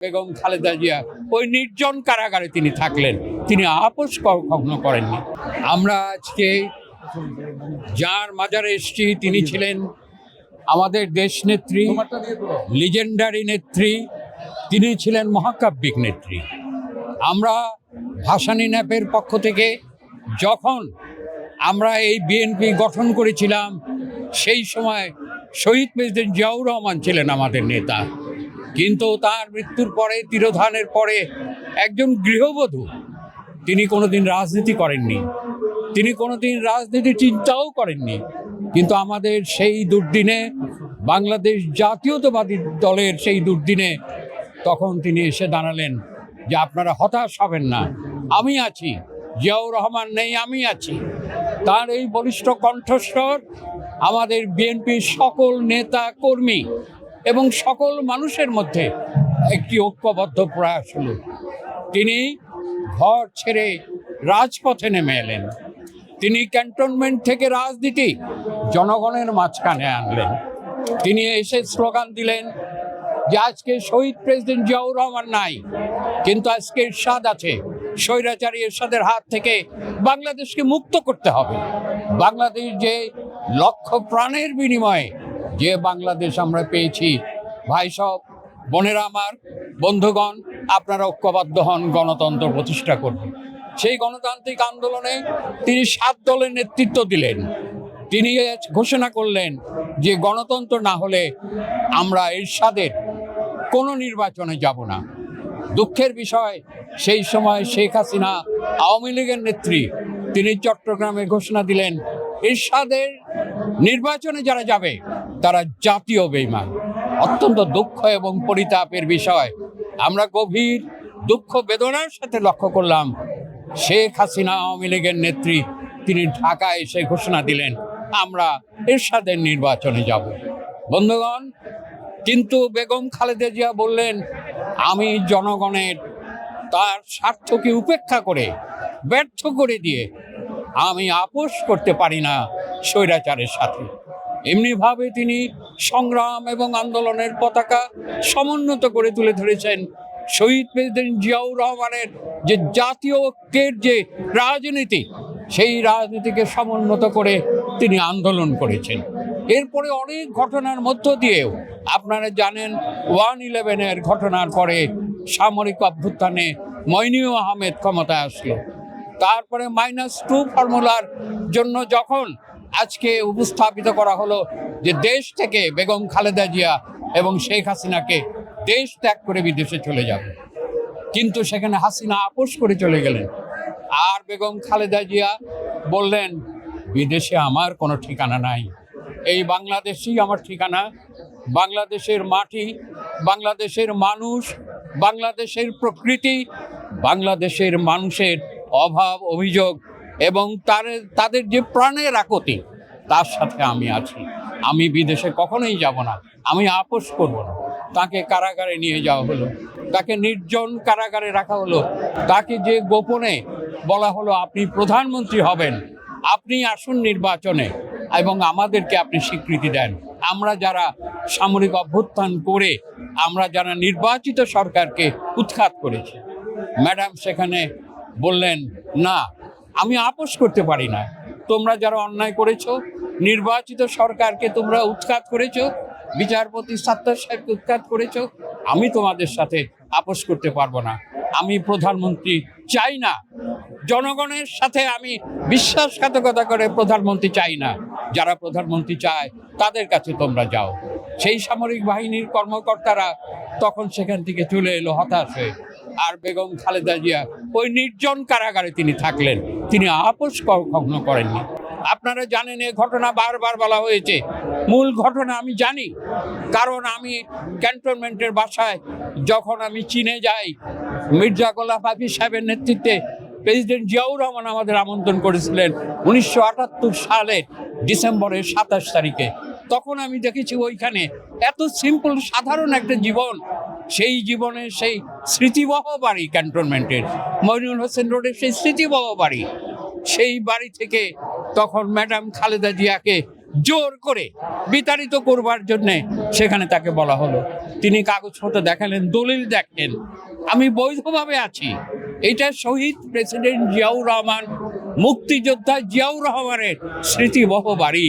বেগম খালেদা জিয়া ওই নির্জন কারাগারে তিনি থাকলেন, তিনি আপোষ কখনো করেননি। আমরা আজকে যার মাজারে এসেছি তিনি ছিলেন আমাদের দেশ নেত্রী, লিজেন্ডারি নেত্রী, তিনি ছিলেন মহাকাব্যিক নেত্রী। আমরা ভাসানী ন্যাপের পক্ষ থেকে যখন আমরা এই বিএনপি গঠন করেছিলাম সেই সময় শহীদ প্রেসিডেন্ট জিয়াউর রহমান ছিলেন আমাদের নেতা, কিন্তু তার মৃত্যুর পরে, তিরোধানের পরে একজন গৃহবধূ, তিনি কোনোদিন রাজনীতি করেননি, তিনি কোনোদিন রাজনীতি চিন্তাও করেননি। কিন্তু আমাদের সেই দুর্দিনে, বাংলাদেশ জাতীয়তাবাদী দলের সেই দুর্দিনে, তখন তিনি এসে দাঁড়ালেন যে আপনারা হতাশ হবেন না, আমি আছি, জিয়াউর রহমান নেই, আমি আছি। তার এই বলিষ্ঠ কণ্ঠস্বর আমাদের বিএনপির সকল নেতা কর্মী এবং সকল মানুষের মধ্যে একটি ঐক্যবদ্ধ প্রয়াস হলো। তিনি ঘর ছেড়ে রাজপথে নেমে এলেন, তিনি ক্যান্টনমেন্ট থেকে রাজনীতি জনগণের মাঝখানে আনলেন। তিনি এসে স্লোগান দিলেন যে আজকে শহীদ প্রেসিডেন্ট জিয়াউর রহমান নাই, কিন্তু আজকে এরশাদ আছে, স্বৈরাচারী এরশাদের হাত থেকে বাংলাদেশকে মুক্ত করতে হবে। বাংলাদেশ যে লক্ষ প্রাণের বিনিময়ে যে বাংলাদেশ আমরা পেয়েছি, ভাই সব, বোনেরা আমার, বন্ধুগণ, আপনারা ঐক্যবদ্ধ হন, গণতন্ত্র প্রতিষ্ঠা করবেন। সেই গণতান্ত্রিক আন্দোলনে তিনি 7 দলের নেতৃত্ব দিলেন। তিনি ঘোষণা করলেন যে গণতন্ত্র না হলে আমরা এরশাদের কোনো নির্বাচনে যাব না। দুঃখের বিষয়, সেই সময় শেখ হাসিনা, আওয়ামী লীগের নেত্রী, তিনি চট্টগ্রামে ঘোষণা দিলেন এরশাদের নির্বাচনে যারা যাবে তারা জাতীয় বেঈমান। অত্যন্ত দুঃখ এবং পরিতাপের বিষয়, আমরা গভীর দুঃখ বেদনার সাথে লক্ষ্য করলাম শেখ হাসিনা, আওয়ামী লীগের নেত্রী, তিনি ঢাকায় এসে ঘোষণা দিলেন আমরা এরশাদের নির্বাচনে যাব। বন্ধুগণ, কিন্তু বেগম খালেদা জিয়া বললেন আমি জনগণের তার স্বার্থকে উপেক্ষা করে, ব্যর্থ করে দিয়ে আমি আপোষ করতে পারি না স্বৈরাচারের সাথে। এমনিভাবে তিনি সংগ্রাম এবং আন্দোলনের পতাকা সমুন্নত করে তুলে ধরেছেন। শহীদ প্রেসিডেন্ট জিয়াউর রহমানের যে জাতীয় ঐক্যের যে রাজনীতি, সেই রাজনীতিকে সমুন্নত করে তিনি আন্দোলন করেছেন। এরপরে অনেক ঘটনার মধ্য দিয়েও আপনারা জানেন 1/11-এর ঘটনার পরে সামরিক অভ্যুত্থানে মইনুল আহমেদ ক্ষমতায় আসলো। তারপরে -2 ফর্মুলার জন্য যখন আজকে উপস্থাপিত করা হলো যে দেশ থেকে বেগম খালেদা জিয়া এবং শেখ হাসিনাকে দেশ ত্যাগ করে বিদেশে চলে যাবে, কিন্তু সেখানে হাসিনা আপোষ করে চলে গেলেন। আর বেগম খালেদা জিয়া বললেন বিদেশে আমার কোনো ঠিকানা নাই, এই বাংলাদেশই আমার ঠিকানা। বাংলাদেশের মাটি, বাংলাদেশের মানুষ, বাংলাদেশের প্রকৃতি, বাংলাদেশের মানুষের অভাব অভিযোগ এবং তাদের যে প্রাণের আকুতি, তার সাথে আমি আছি। আমি বিদেশে কখনোই যাব না, আমি আপোষ করব না। তাকে কারাগারে নিয়ে যাওয়া হলো, তাকে নির্জন কারাগারে রাখা হলো, তাকে যে গোপনে বলা হলো আপনি প্রধানমন্ত্রী হবেন, আপনি আসুন নির্বাচনে এবং আমাদেরকে আপনি স্বীকৃতি দেন। আমরা যারা সামরিক অভ্যুত্থান করে, আমরা যারা নির্বাচিত সরকারকে উৎখাত করেছি, ম্যাডাম সেখানে বললেন না, আমি আপোষ করতে পারি না। তোমরা যারা অন্যায় করেছো, নির্বাচিত সরকারকে তোমরা উৎখাত করেছো, বিচারপতি সাত্তার সাহেবকে উৎখাত করেছো, আমি তোমাদের সাথে আপোষ করতে পারবো না। আমি প্রধানমন্ত্রী চাই না, জনগণের সাথে আমি বিশ্বাসঘাতকতা করে প্রধানমন্ত্রী চাই না। যারা প্রধানমন্ত্রী চায় তাদের কাছে তোমরা যাও। সেই সামরিক বাহিনীর কর্মকর্তারা তখন সেখান থেকে চলে এলো হতাশ হয়ে। আর বেগম খালেদা জিয়া ওই নির্জন কারাগারে তিনি থাকলেন, তিনি আপোষ কখনো করেননি। আপনারা জানেন এ ঘটনা বারবার বলা হয়েছে, মূল ঘটনা আমি জানি, কারণ আমি ক্যান্টনমেন্টের বাসায় যখন আমি চীনে যাই, মির্জা গোলাম হাফিজ সাহেবের নেতৃত্বে প্রেসিডেন্ট জিয়াউর রহমান আমাদের আমন্ত্রণ করেছিলেন 1978 সালের ডিসেম্বরের 27 তারিখে। তখন আমি দেখেছি ওইখানে এত সিম্পল সাধারণ একটা জীবন, সেই জীবনের সেই স্মৃতিবহ বাড়ি, ক্যান্টনমেন্টের মইনুল হোসেন রোডের সেই স্মৃতিবহ বাড়ি, সেই বাড়ি থেকে তখন ম্যাডাম খালেদা জিয়াকে জোর করে বিতাড়িত করবার জন্যে সেখানে তাকে বলা হলো। তিনি কাগজপত্র দেখালেন, দলিল দেখেন আমি বৈধভাবে আছি। এটা শহীদ প্রেসিডেন্ট জিয়াউর রহমান, মুক্তিযোদ্ধা জিয়াউর রহমানের স্মৃতিবহ বাড়ি,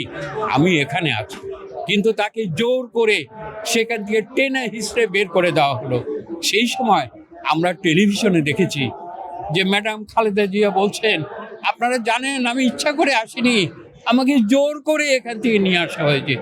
আমি এখানে আছি। কিন্তু তাকে জোর করে সেখান থেকে টেনে হিসড়ে বের করে দেওয়া হলো। সেই সময় আমরা টেলিভিশনে দেখেছি যে ম্যাডাম খালেদা জিয়া বলছেন, আপনারা জানেন আমি ইচ্ছা করে আসিনি, আমাকে জোর করে এখান থেকে নিয়ে আসা হয়েছে।